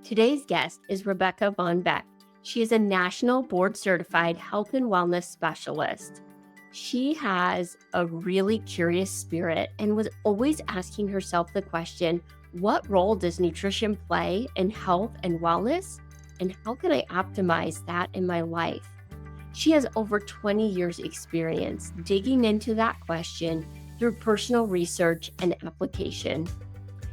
Today's guest is Rebecca Von Beck. She is a national board certified health and wellness specialist. She has a really curious spirit and was always asking herself the question, what role does nutrition play in health and wellness? And how can I optimize that in my life? She has over 20 years experience digging into that question through personal research and application.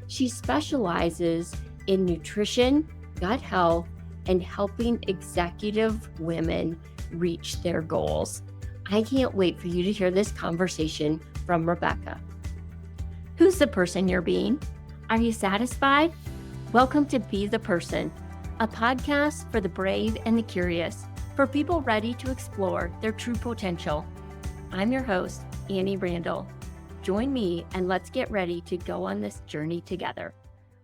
She specializes in nutrition, gut health, and helping executive women reach their goals. I can't wait for you to hear this conversation from Rebecca. Who's the person you're being? Are you satisfied? Welcome to Be the Person, a podcast for the brave and the curious, for people ready to explore their true potential. I'm your host, Annie Randall. Join me and let's get ready to go on this journey together.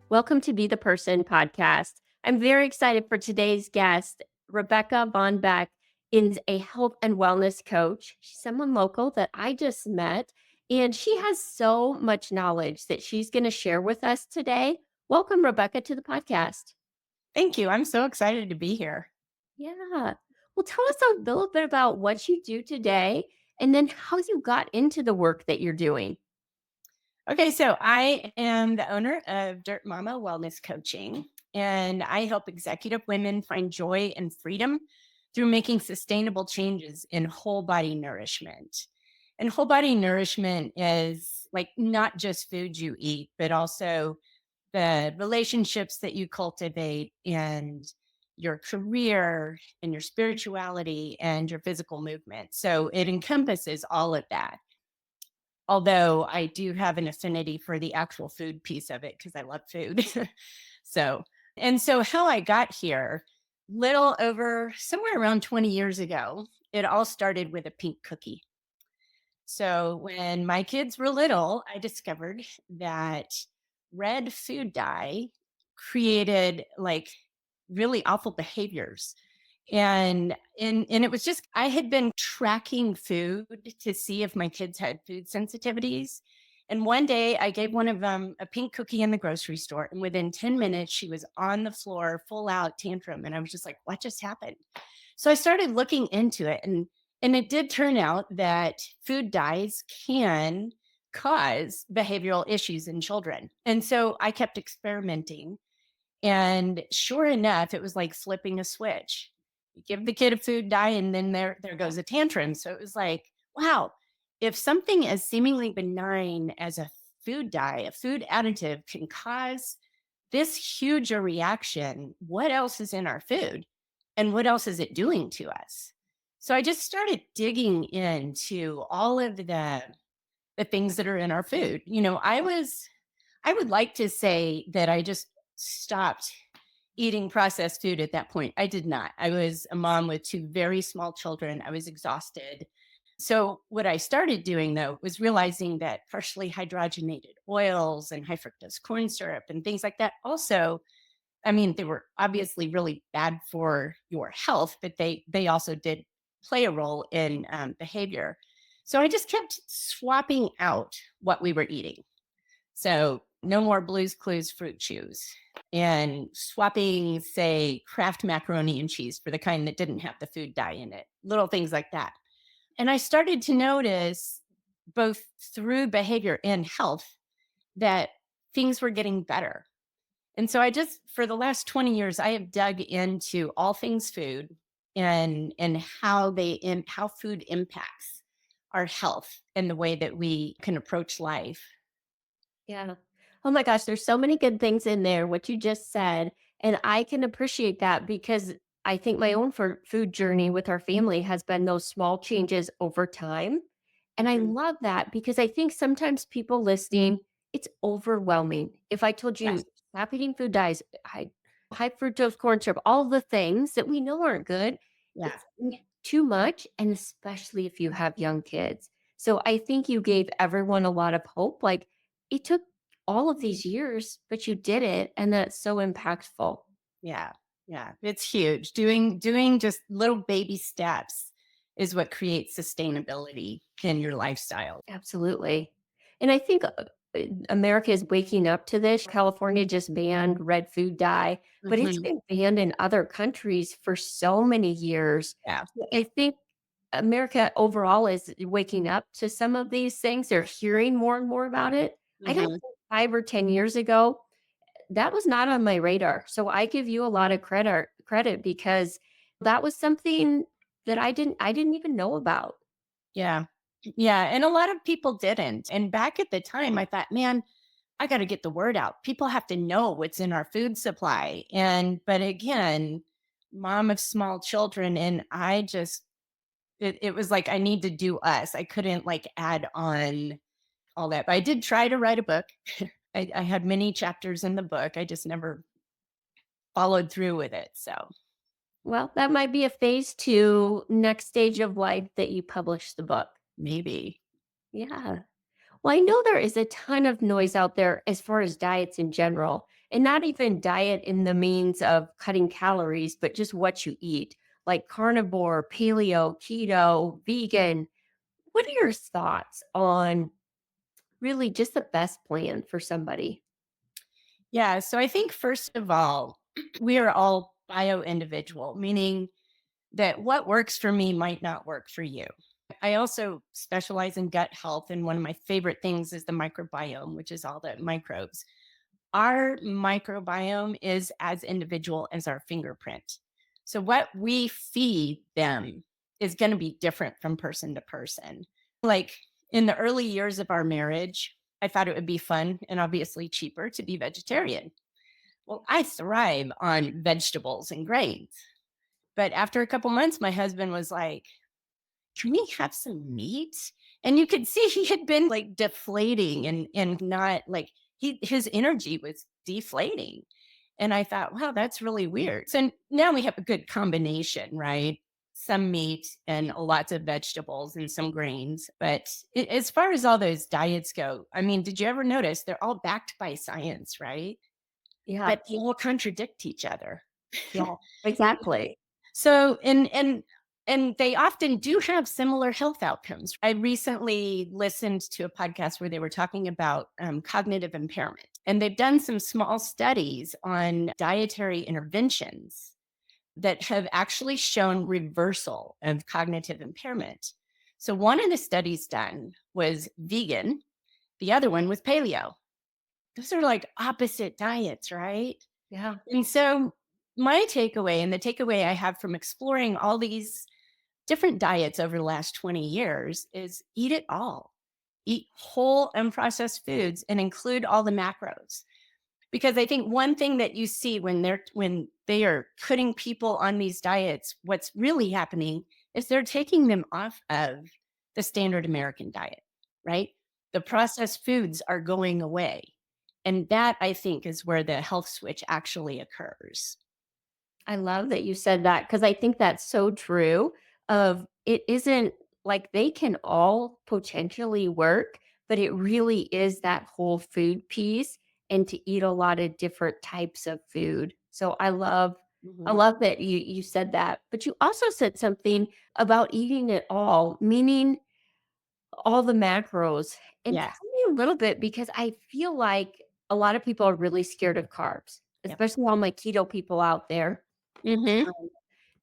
Welcome to Be the Person podcast. I'm very excited for today's guest. Rebecca Von Beck is a health and wellness coach. She's someone local that I just met, and she has so much knowledge that she's going to share with us today. Welcome, Rebecca, to the podcast. Thank you. I'm so excited to be here. Yeah. Well, tell us a little bit about what you do today and then how you got into the work that you're doing. Okay, so I am the owner of Dirt Mama Wellness Coaching, and I help executive women find joy and freedom through making sustainable changes in whole body nourishment. And whole body nourishment is like not just food you eat, but also the relationships that you cultivate and your career and your spirituality and your physical movement. So it encompasses all of that. Although I do have an affinity for the actual food piece of it because I love food. So how I got here, little over somewhere around 20 years ago, it all started with a pink cookie. So when my kids were little, I discovered that red food dye created like really awful behaviors. And it was just I had been tracking food to see if my kids had food sensitivities. And one day I gave one of them a pink cookie in the grocery store. And within 10 minutes, she was on the floor, full out tantrum. And I was just like, what just happened? So I started looking into it. And it did turn out that food dyes can cause behavioral issues in children. And so I kept experimenting. And sure enough, it was like flipping a switch. You give the kid a food dye, and then there goes a tantrum. So it was like, wow, if something as seemingly benign as a food dye, a food additive, can cause this huge a reaction, what else is in our food? And what else is it doing to us? So I just started digging into all of the things that are in our food. I would like to say that I just stopped eating processed food at that point. I did not. I was a mom with two very small children. I was exhausted. So, what I started doing though was realizing that partially hydrogenated oils and high fructose corn syrup and things like that also, I mean, they were obviously really bad for your health, but they also did play a role in behavior. So, I just kept swapping out what we were eating. So no more Blues Clues fruit chews and swapping, say, Kraft macaroni and cheese for the kind that didn't have the food dye in it, little things like that. And I started to notice both through behavior and health that things were getting better. And so for the last 20 years, I have dug into all things food and how food impacts our health and the way that we can approach life. Yeah. Oh my gosh, there's so many good things in there, what you just said. And I can appreciate that because I think my own food journey with our family has been those small changes over time. And I Mhm. love that because I think sometimes people listening, it's overwhelming. If I told you Yes. stop eating food dyes, high fructose corn syrup, all the things that we know aren't good, Yeah. it's too much. And especially if you have young kids. So I think you gave everyone a lot of hope. Like, it took all of these years, but you did it, and that's so impactful. Yeah. Yeah. It's huge. Doing just little baby steps is what creates sustainability in your lifestyle. Absolutely. And I think America is waking up to this. California just banned red food dye, but it's Mhm. been banned in other countries for so many years. Yeah. So I think America overall is waking up to some of these things. They're hearing more and more about it. I don't Mhm. think 5 or 10 years ago, that was not on my radar. So I give you a lot of credit because that was something that I didn't even know about. Yeah. Yeah, and a lot of people didn't. And back at the time, I thought, man, I got to get the word out. People have to know what's in our food supply. But again, mom of small children, and it was like I need to do us. I couldn't like add on all that. But I did try to write a book. I had many chapters in the book. I just never followed through with it. So Well, that might be a phase 2 next stage of life that you publish the book. maybe. Yeah. Well, I know there is a ton of noise out there as far as diets in general, and not even diet in the means of cutting calories, but just what you eat, like carnivore, paleo, keto, vegan. What are your thoughts on really just the best plan for somebody? Yeah. So I think, first of all, we are all bio individual, meaning that what works for me might not work for you. I also specialize in gut health. And one of my favorite things is the microbiome, which is all the microbes. Our microbiome is as individual as our fingerprint. So what we feed them is going to be different from person to person. Like in the early years of our marriage, I thought it would be fun and obviously cheaper to be vegetarian. Well, I thrive on vegetables and grains. But after a couple months, my husband was like, "Can we have some meat?" And you could see he had been like deflating and not like his energy was deflating. And I thought, wow, that's really weird. So now we have a good combination, right? Some meat and lots of vegetables and some grains. But as far as all those diets go, I mean, did you ever notice they're all backed by science, right? Yeah, But they all contradict each other. yeah, exactly. So, and they often do have similar health outcomes. I recently listened to a podcast where they were talking about cognitive impairment, and they've done some small studies on dietary interventions that have actually shown reversal of cognitive impairment. So, one of the studies done was vegan, the other one was paleo. Those are like opposite diets, right? Yeah. And so my takeaway, and the takeaway I have from exploring all these different diets over the last 20 years, is eat it all. Eat whole unprocessed foods and include all the macros. Because I think one thing that you see when they are putting people on these diets, what's really happening is they're taking them off of the standard American diet, right? The processed foods are going away. And that, I think, is where the health switch actually occurs. I love that you said that because I think that's so true of it isn't like they can all potentially work, but it really is that whole food piece and to eat a lot of different types of food. So I Mhm. love that you said that. But you also said something about eating it all, meaning all the macros. And Yeah. tell me a little bit because I feel like a lot of people are really scared of carbs, Yep. especially all my keto people out there Hmm.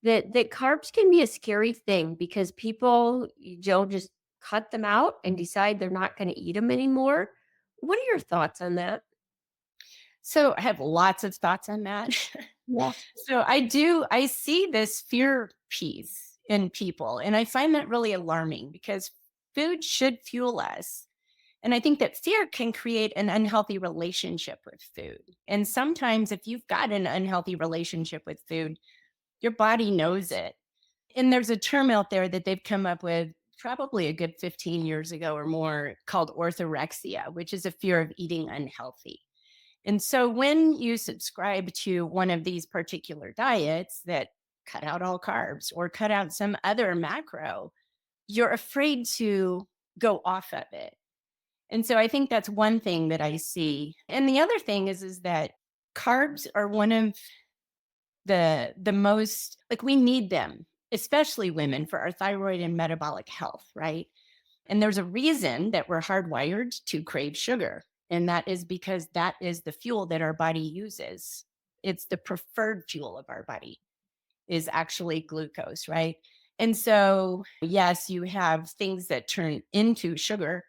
that carbs can be a scary thing because people, you don't just cut them out and decide they're not gonna eat them anymore. What are your thoughts on that? So I have lots of thoughts on that. Yeah. So I see this fear piece in people, and I find that really alarming because food should fuel us. And I think that fear can create an unhealthy relationship with food. And sometimes, if you've got an unhealthy relationship with food, your body knows it. And there's a term out there that they've come up with probably a good 15 years ago or more called orthorexia, which is a fear of eating unhealthy. And so when you subscribe to one of these particular diets that cut out all carbs or cut out some other macro, you're afraid to go off of it. And so I think that's one thing that I see. And the other thing is that carbs are one of the most like we need them, especially women for our thyroid and metabolic health, right? And there's a reason that we're hardwired to crave sugar. And that is because that is the fuel that our body uses. It's the preferred fuel of our body is actually glucose, right? And so, yes, you have things that turn into sugar.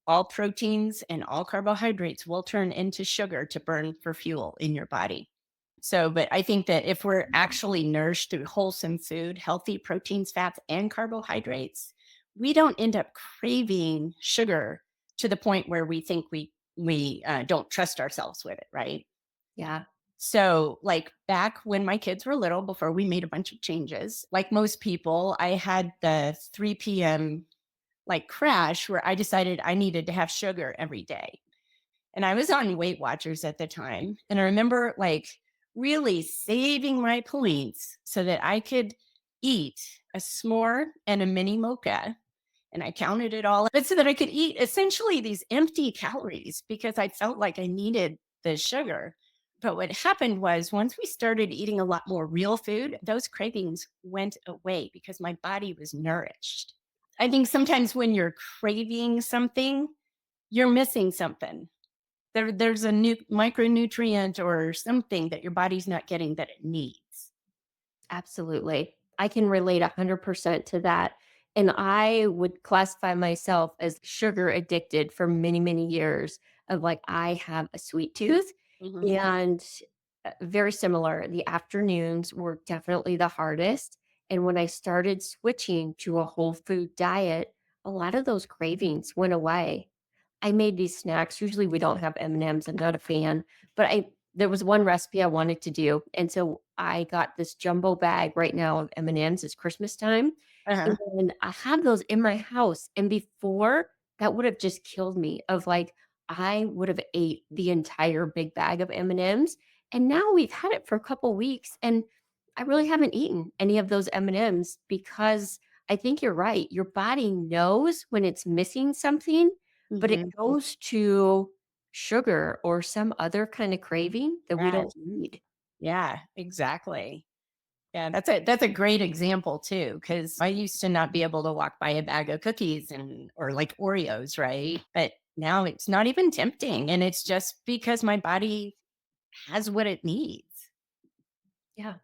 All proteins and all carbohydrates will turn into sugar to burn for fuel in your body. So, but I think that if we're actually nourished through wholesome food, healthy proteins, fats, and carbohydrates, we don't end up craving sugar to the point where we think we don't trust ourselves with it, right? Yeah. So, like back when my kids were little, before we made a bunch of changes, like most people, I had the 3 p.m. like crash where I decided I needed to have sugar every day. And I was on Weight Watchers at the time. And I remember like really saving my points so that I could eat a s'more and a mini mocha. And I counted it all, but so that I could eat essentially these empty calories because I felt like I needed the sugar. But what happened was once we started eating a lot more real food, those cravings went away because my body was nourished. I think sometimes when you're craving something, you're missing something. There's a new micronutrient or something that your body's not getting that it needs. Absolutely. I can relate 100% to that. And I would classify myself as sugar addicted for many, many years of like, I have a sweet tooth Mhm. and very similar. The afternoons were definitely the hardest. And when I started switching to a whole food diet, a lot of those cravings went away. I made these snacks. Usually we don't have M&Ms. I'm not a fan, but I there was one recipe I wanted to do, and so I got this jumbo bag right now of M&Ms. It's Christmas time, Uh-huh. and I have those in my house, and before, that would have just killed me of, like, I would have ate the entire big bag of M&Ms, and now we've had it for a couple weeks, and I really haven't eaten any of those M&Ms because I think you're right. Your body knows when it's missing something, but it Mhm. goes to sugar or some other kind of craving that we Right. don't need. Yeah, exactly. Yeah, that's a great example too, because I used to not be able to walk by a bag of cookies and or like Oreos, right? But now it's not even tempting. And it's just because my body has what it needs. Yeah.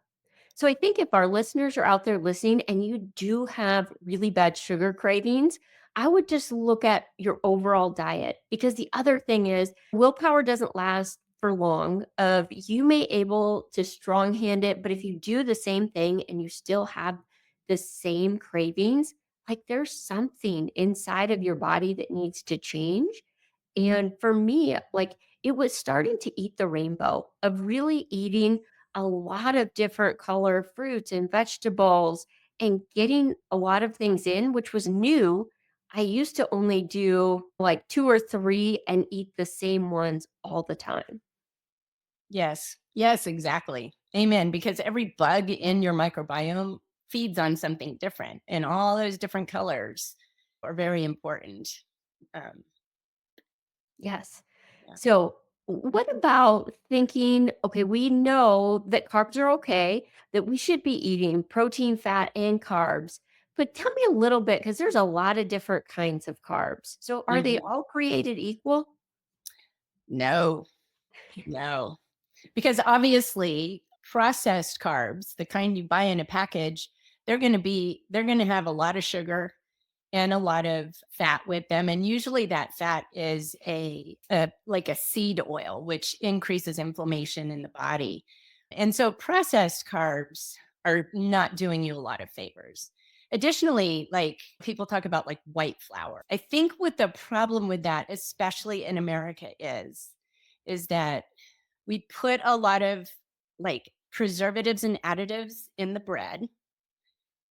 So I think if our listeners are out there listening and you do have really bad sugar cravings, I would just look at your overall diet because the other thing is willpower doesn't last for long. Of you may able to strong hand it, but if you do the same thing and you still have the same cravings, like there's something inside of your body that needs to change. And for me, like it was starting to eat the rainbow of really eating a lot of different color fruits and vegetables and getting a lot of things in, which was new. I used to only do like 2 or 3 and eat the same ones all the time. Yes. Yes, exactly. Amen. Because every bug in your microbiome feeds on something different, and all those different colors are very important. Um, Yes. yeah. So, what about thinking, okay, we know that carbs are okay, that we should be eating protein, fat, and carbs. But tell me a little bit, because there's a lot of different kinds of carbs. So, are they Mhm. all created equal? No, no. Because obviously, processed carbs, the kind you buy in a package, they're going to have a lot of sugar and a lot of fat with them, and usually that fat is a like a seed oil which increases inflammation in the body. And so processed carbs are not doing you a lot of favors. Additionally, like people talk about like white flour. I think what the problem with that, especially in America, is that we put a lot of like preservatives and additives in the bread.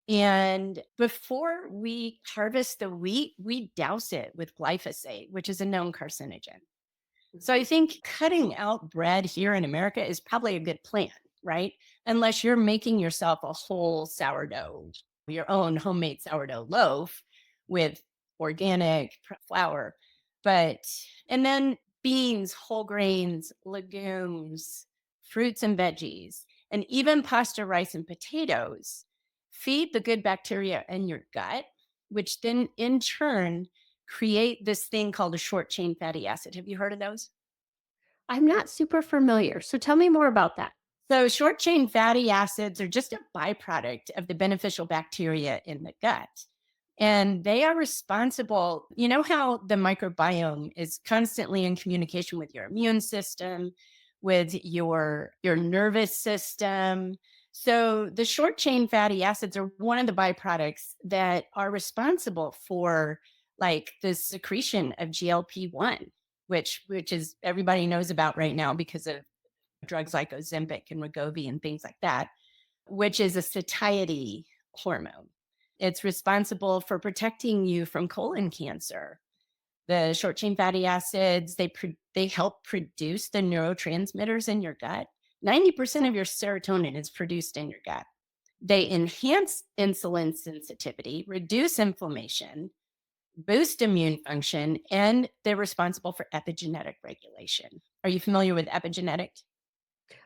And before we harvest the wheat, we douse it with glyphosate, which is a known carcinogen. So I think cutting out bread here in America is probably a good plan, right? Unless you're making yourself a whole sourdough, your own homemade sourdough loaf with organic flour. But, and then beans, whole grains, legumes, fruits and veggies, and even pasta, rice, and potatoes feed the good bacteria in your gut, which then in turn create this thing called a short chain fatty acid. Have you heard of those? I'm not super familiar. So tell me more about that. So, short chain fatty acids are just a byproduct of the beneficial bacteria in the gut. And they are responsible. You know how the microbiome is constantly in communication with your immune system, with your nervous system. So, the short chain fatty acids are one of the byproducts that are responsible for like the secretion of GLP-1, which is everybody knows about right now because of drugs like Ozempic and Wegovy and things like that, which is a satiety hormone. It's responsible for protecting you from colon cancer. The short chain fatty acids, they help produce the neurotransmitters in your gut. 90% of your serotonin is produced in your gut. They enhance insulin sensitivity, reduce inflammation, boost immune function, and they're responsible for epigenetic regulation. Are you familiar with epigenetic?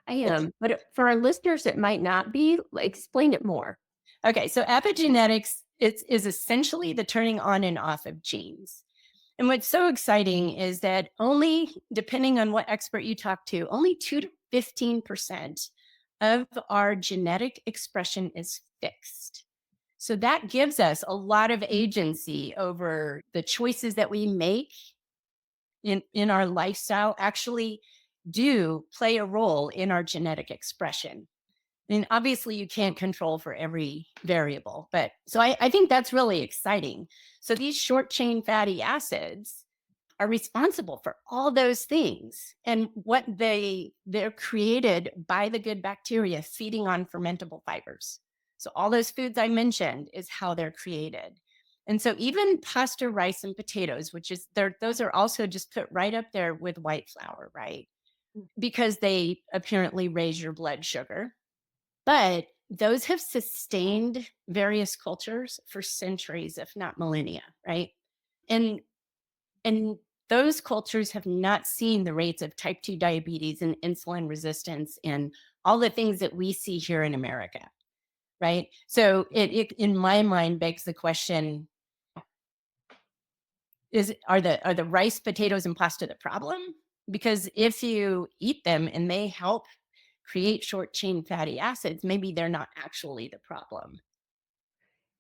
I am, but for our listeners, it might not be. Explain it more. Okay, so epigenetics is essentially the turning on and off of genes. And what's so exciting is that only, depending on what expert you talk to, only 2 to 15% of our genetic expression is fixed. So that gives us a lot of agency over the choices that we make in our lifestyle actually do play a role in our genetic expression. I mean, obviously, you can't control for every variable, but so I think that's really exciting. So these short chain fatty acids are responsible for all those things, and they're created by the good bacteria feeding on fermentable fibers. So all those foods I mentioned is how they're created. And so even pasta, rice, and potatoes, which is those are also just put right up there with white flour, right? Because they apparently raise your blood sugar, but those have sustained various cultures for centuries, if not millennia, right? And and those cultures have not seen the rates of type 2 diabetes and insulin resistance and all the things that we see here in America, right? So it in my mind begs the question, are the rice, potatoes, and pasta the problem? Because if you eat them and they help create short chain fatty acids, maybe they're not actually the problem.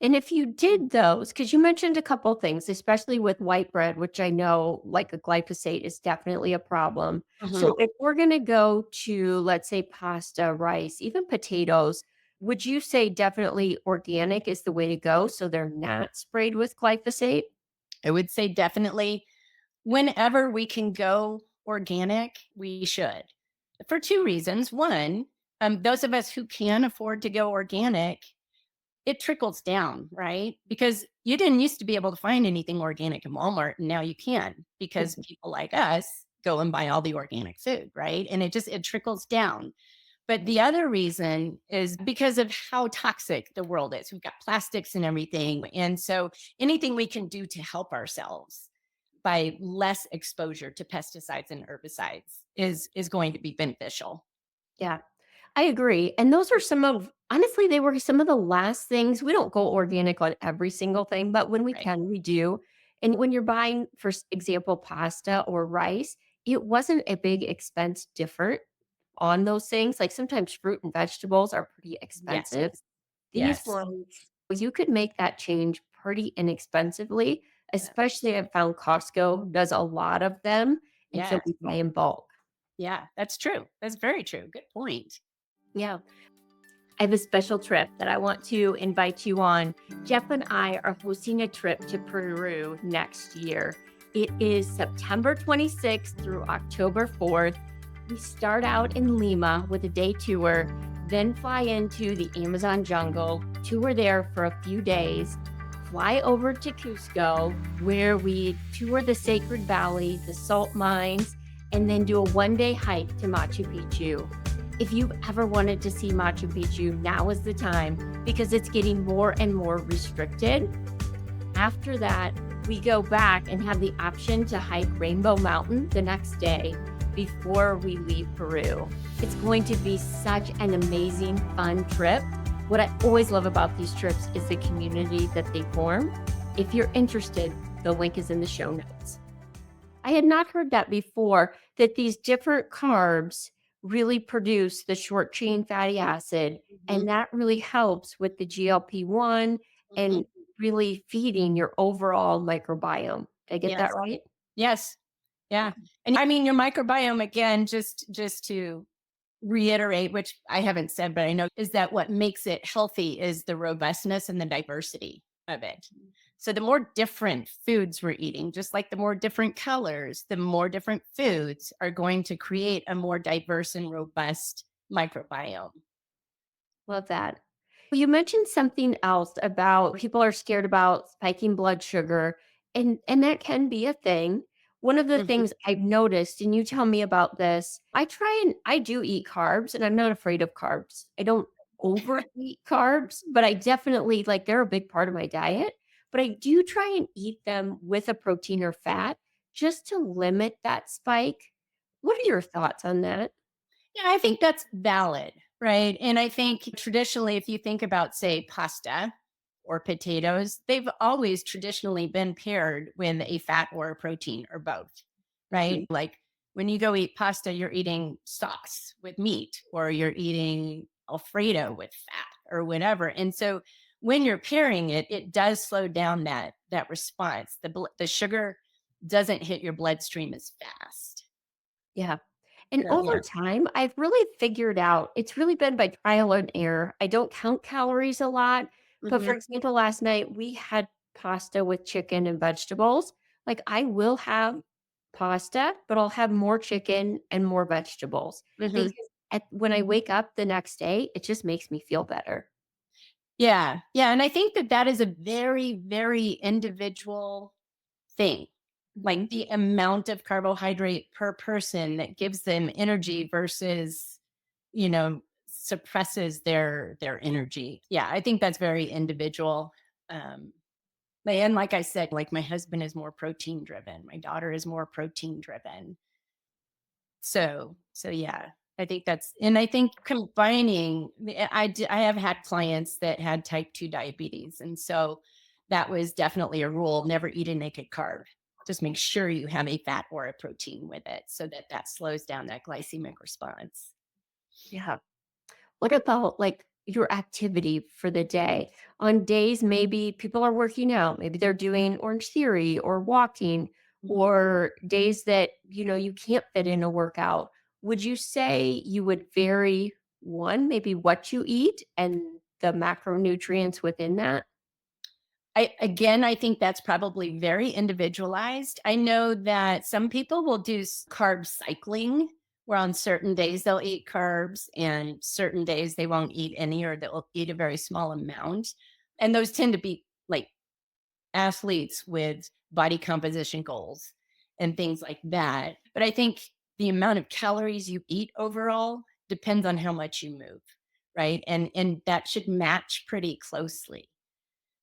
And if you did those, because you mentioned a couple things, especially with white bread, which I know like a glyphosate is definitely a problem. Mhm. So if we're going to go to, let's say, pasta, rice, even potatoes, would you say definitely organic is the way to go? So they're not sprayed with glyphosate? I would say definitely whenever we can go organic, we should for two reasons. One, those of us who can afford to go organic, it trickles down, right? Because you didn't used to be able to find anything organic in Walmart, and now you can because people like us go and buy all the organic food, right? And it trickles down. But the other reason is because of how toxic the world is. We've got plastics and everything. And so anything we can do to help ourselves by less exposure to pesticides and herbicides is going to be beneficial. Yeah, I agree. And those are some of honestly, they were some of the last things. We don't go organic on every single thing, but when we Right. can, we do. And when you're buying, for example, pasta or rice, it wasn't a big expense different on those things. Like sometimes fruit and vegetables are pretty Yes. expensive. These Yes. ones, you could make that change pretty inexpensively, Yeah. especially I found Costco does a lot of them. And so Yes. we buy in bulk. Yeah. That's true. That's very true. Good point. Yeah. I have a special trip that I want to invite you on. Jeff and I are hosting a trip to Peru next year. It is September 26th through October 4th. We start out in Lima with a day tour, then fly into the Amazon jungle, tour there for a few days, fly over to Cusco, where we tour the Sacred Valley, the salt mines, and then do a one-day hike to Machu Picchu. If you've ever wanted to see Machu Picchu, now is the time because it's getting more and more restricted. After that, we go back and have the option to hike Rainbow Mountain the next day before we leave Peru. It's going to be such an amazing, fun trip. What I always love about these trips is the community that they form. If you're interested, The link is in the show notes. I had not heard that before, that these different carbs really produce the short chain fatty acid, Mhm, and that really helps with the GLP-1 mhm. and really feeding your overall microbiome. Did I get that Yes. right? Yes. Yeah. And I mean, your microbiome, again, just to reiterate, which I haven't said, but I know is that what makes it healthy is the robustness and the diversity of it. So the more different foods we're eating, just like the more different colors, the more different foods are going to create a more diverse and robust microbiome. Love that. You mentioned something else about people are scared about spiking blood sugar, and that can be a thing. One of the Mhm. things I've noticed, and you tell me about this, I do eat carbs and I'm not afraid of carbs. I don't overeat carbs, but I definitely like they're a big part of my diet, but I do try and eat them with a protein or fat just to limit that spike. What are your thoughts on that? Yeah, I think that's valid, right? And I think traditionally, if you think about, say, pasta or potatoes, they've always traditionally been paired with a fat or a protein or both, right? Mhm. Like when you go eat pasta, you're eating sauce with meat or you're eating Alfredo with fat or whatever. And so when you're pairing it, it does slow down that response. The sugar doesn't hit your bloodstream as fast. Yeah. And So over yeah. time, I've really figured out it's really been by trial and error. I don't count calories a lot. But for Mhm. example, last night we had pasta with chicken and vegetables. Like I will have pasta, but I'll have more chicken and more vegetables Mhm. because when I wake up the next day, it just makes me feel better. Yeah, yeah, and I think that that is a very, very individual thing. Mhm. Like the amount of carbohydrate per person that gives them energy versus, suppresses their energy. Yeah, I think that's very individual. Um, and like I said, like my husband is more protein driven, my daughter is more protein driven. So yeah, I think that's and I think combining I have had clients that had type 2 diabetes, and so that was definitely a rule, never eat a naked carb. Just make sure you have a fat or a protein with it so that that slows down that glycemic response. Yeah. What about like your activity for the day? On days maybe people are working out, maybe they're doing Orange Theory or walking, Mhm. or days that you can't fit in a workout. Would you say you would vary one, maybe what you eat and the macronutrients within that? I think that's probably very individualized. I know that some people will do carb cycling, where on certain days they'll eat carbs and certain days they won't eat any or they'll eat a very small amount. And those tend to be like athletes with body composition goals and things like that. But I think the amount of calories you eat overall depends on how much you move, right? And that should match pretty closely.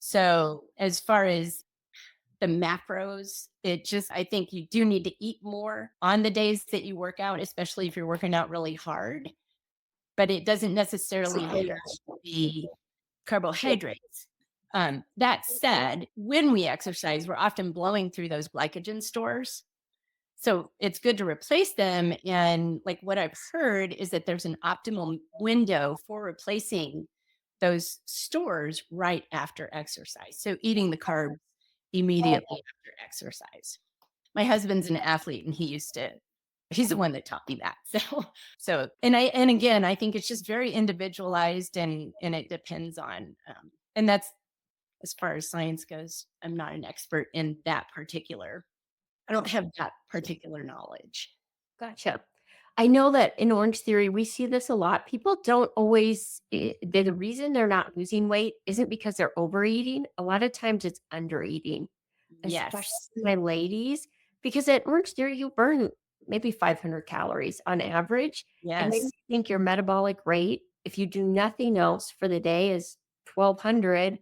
So, as far as the macros, I think you do need to eat more on the days that you work out, especially if you're working out really hard, but it doesn't necessarily have to be carbohydrates. That said, when we exercise, we're often blowing through those glycogen stores. So it's good to replace them. And like what I've heard is that there's an optimal window for replacing those stores right after exercise. So eating the carbs immediately after exercise. My husband's an athlete and he's the one that taught me that. And again, I think it's just very individualized and it depends on and that's as far as science goes. I'm not an expert in that particular. I don't have that particular knowledge. Gotcha. I know that in Orange Theory, we see this a lot. People don't always, the reason they're not losing weight isn't because they're overeating. A lot of times it's undereating, especially Yes. my ladies, because at Orange Theory, you burn maybe 500 calories on average. And then you Yes. think your metabolic rate, if you do nothing else for the day, is 1,200.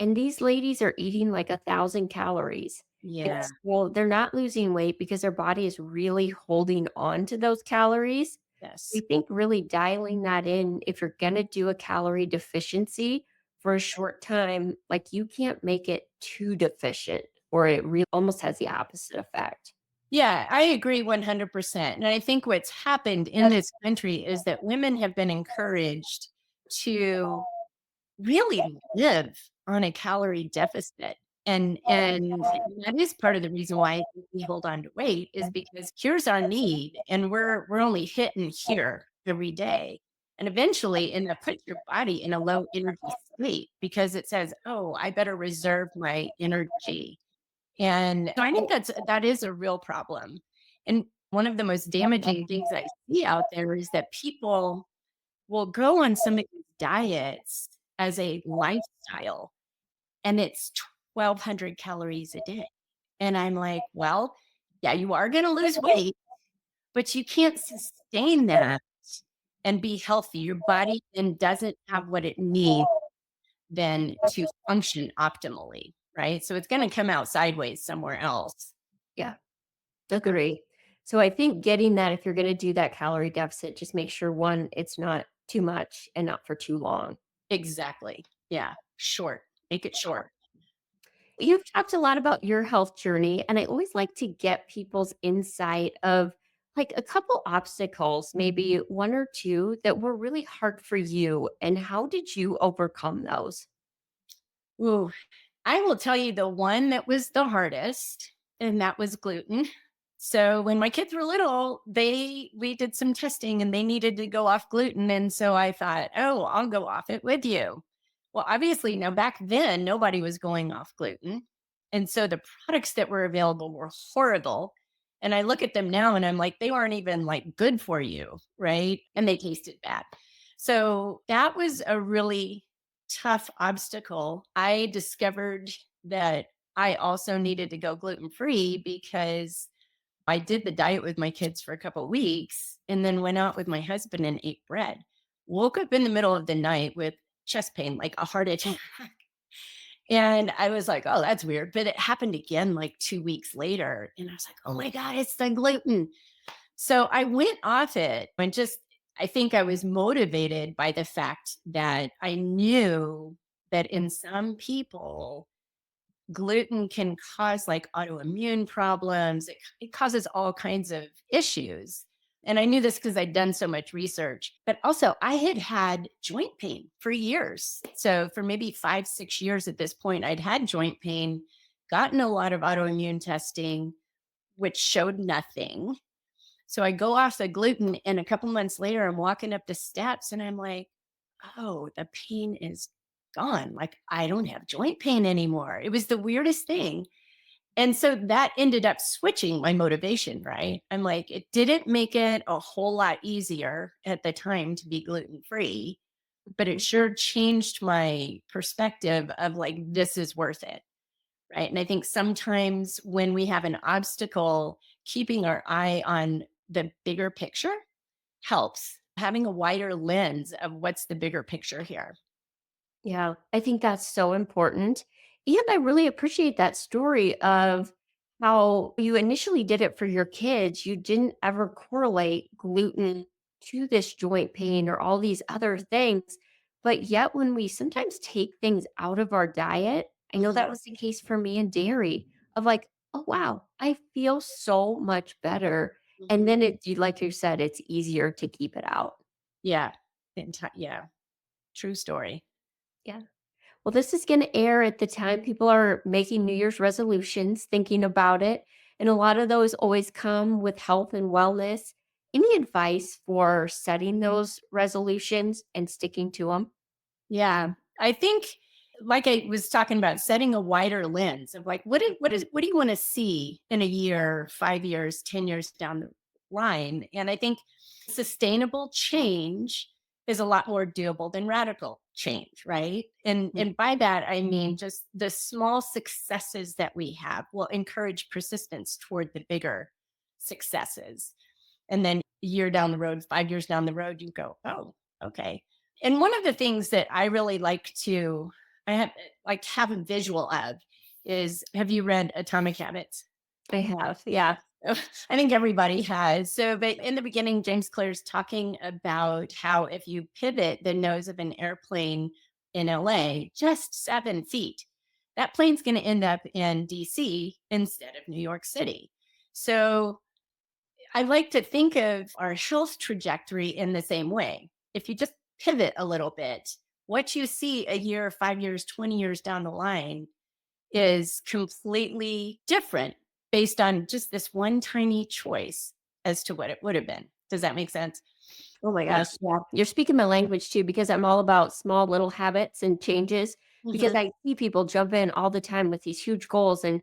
And these ladies are eating like 1,000 calories. And Yeah. well, they're not losing weight because their body is really holding on to those calories. We Yes. think really dialing that in, if you're gonna do a calorie deficiency for a short time, like, you can't make it too deficient. or it really almost has the opposite effect. Yeah, I agree 100%. And I think what's happened in this country is that women have been encouraged to really live on a calorie deficit. And that is part of the reason why I think we hold on to weight is because here's our need and we're only hitting here every day. And eventually and that puts your body in a low energy state because it says, oh, I better reserve my energy. And so I think that is a real problem. And one of the most damaging things I see out there is that people will go on some of these diets as a lifestyle, and it's 1,200 calories a day. And I'm like, well, yeah, you are going to lose weight, but you can't sustain that and be healthy. Your body then doesn't have what it needs then to function optimally, right? So it's going to come out sideways somewhere else. Yeah, agree. So I think getting that if you're going to do that calorie deficit, just make sure one, it's not too much and not for too long. Exactly. Yeah. Short. Make it short. You've talked a lot about your health journey, and I always like to get people's insight of like a couple obstacles, maybe one or two that were really hard for you, and how did you overcome those? Ooh, I will tell you the one that was the hardest, and that was gluten. So when my kids were little, we did some testing and they needed to go off gluten. And so I thought, oh, I'll go off it with you. Well, obviously, now back then, nobody was going off gluten. And so the products that were available were horrible. And I look at them now and I'm like, they weren't even like good for you. Right. And they tasted bad. So that was a really tough obstacle. I discovered that I also needed to go gluten free because I did the diet with my kids for a couple of weeks and then went out with my husband and ate bread. Woke up in the middle of the night with chest pain, like a heart attack. And I was like, oh, that's weird. But it happened again like 2 weeks later. And I was like, oh my God, it's the gluten. So I went off it and just, I think I was motivated by the fact that I knew that in some people, gluten can cause like autoimmune problems. It causes all kinds of issues. And I knew this because I'd done so much research, but also I had had joint pain for years. So for maybe 5, 6 years at this point, I'd had joint pain, gotten a lot of autoimmune testing, which showed nothing. So I go off the gluten, and a couple months later, I'm walking up the steps and I'm like, oh, the pain is gone. Like I don't have joint pain anymore. It was the weirdest thing. And so that ended up switching my motivation, right? I'm like, it didn't make it a whole lot easier at the time to be gluten free, but it sure changed my perspective of like, this is worth it. Right. And I think sometimes when we have an obstacle, keeping our eye on the bigger picture helps. Having a wider lens of what's the bigger picture here. Yeah, I think that's so important. And I really appreciate that story of how you initially did it for your kids. You didn't ever correlate gluten to this joint pain or all these other things. But yet, when we sometimes take things out of our diet, I know that was the case for me in dairy of like, oh, wow, I feel so much better. And Mhm. then like you said, it's easier to keep it out. Yeah. Yeah. True story. Yeah. Well, this is going to air at the time people are making New Year's resolutions, thinking about it. And a lot of those always come with health and wellness. Any advice for setting those resolutions and sticking to them? Yeah. I think like I was talking about setting a wider lens of like what do you want to see in a year, 5 years, 10 years down the line? And I think sustainable change is a lot more doable than radical change, right? And by that I mean just the small successes that we have will encourage persistence toward the bigger successes. And then a year down the road, 5 years down the road, you go, oh, okay. And one of the things that I really I have like have a visual of is have you read Atomic Habits? I have. Yeah. I think everybody has. So, but in the beginning, James Clear's talking about how if you pivot the nose of an airplane in LA just 7 feet, that plane's going to end up in DC instead of New York City. So I like to think of our health trajectory in the same way. If you just pivot a little bit, what you see a year, 5 years, 20 years down the line is completely different based on just this one tiny choice as to what it would have been. Does that make sense? Oh my Yeah. gosh, yeah. You're speaking my language too because I'm all about small little habits and changes because Mhm. I see people jump in all the time with these huge goals and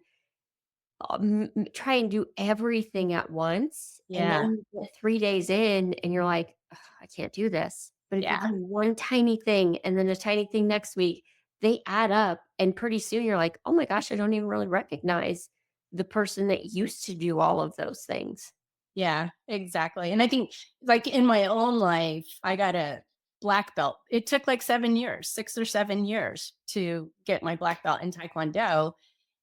try and do everything at once, and then Yeah. you get 3 days in and you're like, "Ugh, I can't do this." But if you Yeah. do one tiny thing and then a tiny thing next week, they add up, and pretty soon you're like, "Oh my gosh, I don't even really recognize the person that used to do all of those things." Yeah, exactly. And I think like in my own life, I got a black belt. It took like 7 years, 6 or 7 years to get my black belt in Taekwondo.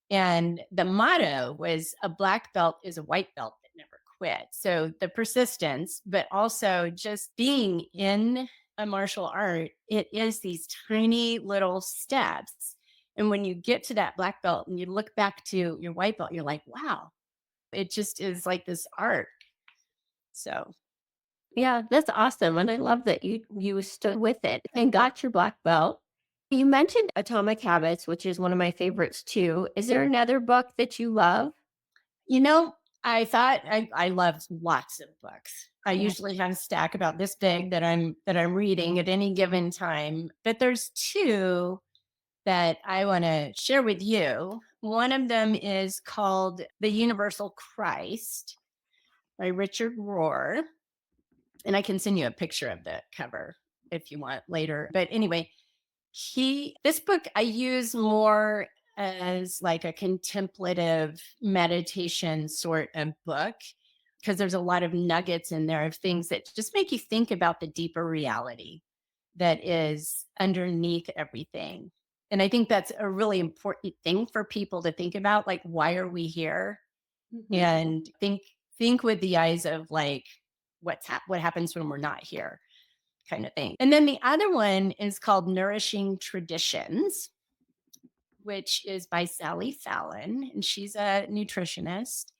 And the motto was a black belt is a white belt that never quit. So the persistence, but also just being in a martial art, it is these tiny little steps. And when you get to that black belt and you look back to your white belt, you're like, wow, it just is like this art. So Yeah, that's awesome, and I love that you stood with it and got your black belt. You mentioned Atomic Habits, which is one of my favorites too. Is there another book that you love? you know, I thought I love lots of books. I Yeah. usually have a stack about this big that I'm reading at any given time. But there's two that I want to share with you. One of them is called The Universal Christ by Richard Rohr. And I can send you a picture of the cover if you want later. But anyway, this book I use more as like a contemplative meditation sort of book because there's a lot of nuggets in there of things that just make you think about the deeper reality that is underneath everything. And I think that's a really important thing for people to think about, like why are we here? Mhm. And think with the eyes of like what happens when we're not here kind of thing. And then the other one is called Nourishing Traditions, which is by Sally Fallon, and she's a nutritionist.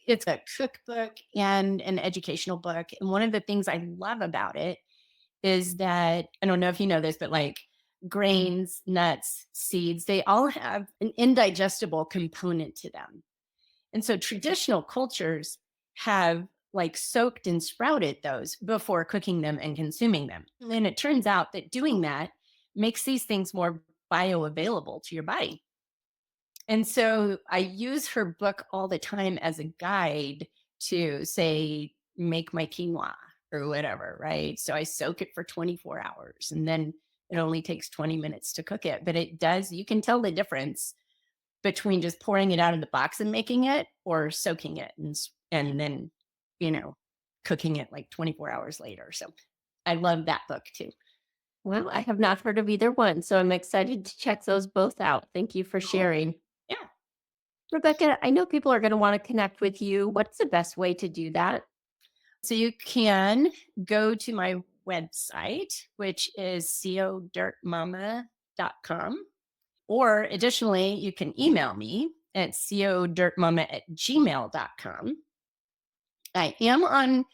It's a cookbook and an educational book. And one of the things I love about it is that I don't know if you know this, but like grains, nuts, seeds, they all have an indigestible component to them. And so traditional cultures have like soaked and sprouted those before cooking them and consuming them. And it turns out that doing that makes these things more bioavailable to your body. And so I use her book all the time as a guide to say, make my quinoa or whatever, right? So I soak it for 24 hours and then it only takes 20 minutes to cook it. But it does, you can tell the difference between just pouring it out of the box and making it or soaking it and then, you know, cooking it like 24 hours later. So I love that book too. Well, I have not heard of either one, so I'm excited to check those both out. Thank you for Cool. sharing. Yeah. Rebecca, I know people are going to want to connect with you. What's the best way to do that? So you can go to my website, which is codirtmama.com. Or additionally, you can email me at codirtmama@gmail.com. I am on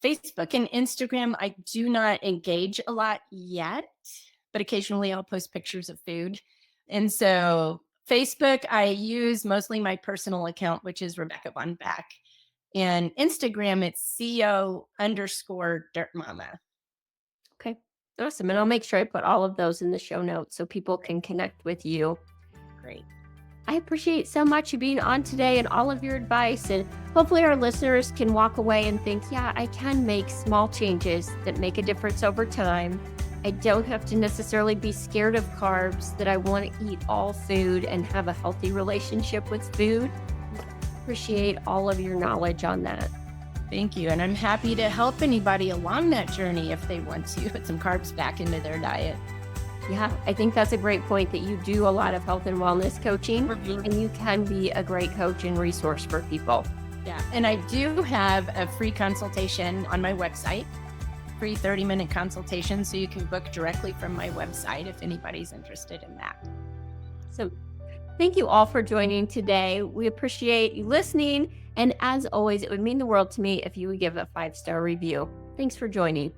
Facebook and Instagram. I do not engage a lot yet, but occasionally I'll post pictures of food. And so Facebook, I use mostly my personal account, which is Rebecca Von Beck. And Instagram, it's CO_dirtmama. Okay. Awesome. And I'll make sure I put all of those in the show notes so people Great. can connect with you. Great. I appreciate so much you being on today and all of your advice. And hopefully, our listeners can walk away and think, yeah, I can make small changes that make a difference over time. I don't have to necessarily be scared of carbs, that I want to eat all food and have a healthy relationship with food. Appreciate all of your knowledge on that. Thank you. And I'm happy to help anybody along that journey if they want to put some carbs back into their diet. Yeah, I think that's a great point that you do a lot of health and wellness coaching, and you can be a great coach and resource for people. Yeah. And I do have a free consultation on my website, free 30-minute consultation. So you can book directly from my website if anybody's interested in that. So thank you all for joining today. We appreciate you listening. And as always, it would mean the world to me if you would give a 5-star review. Thanks for joining.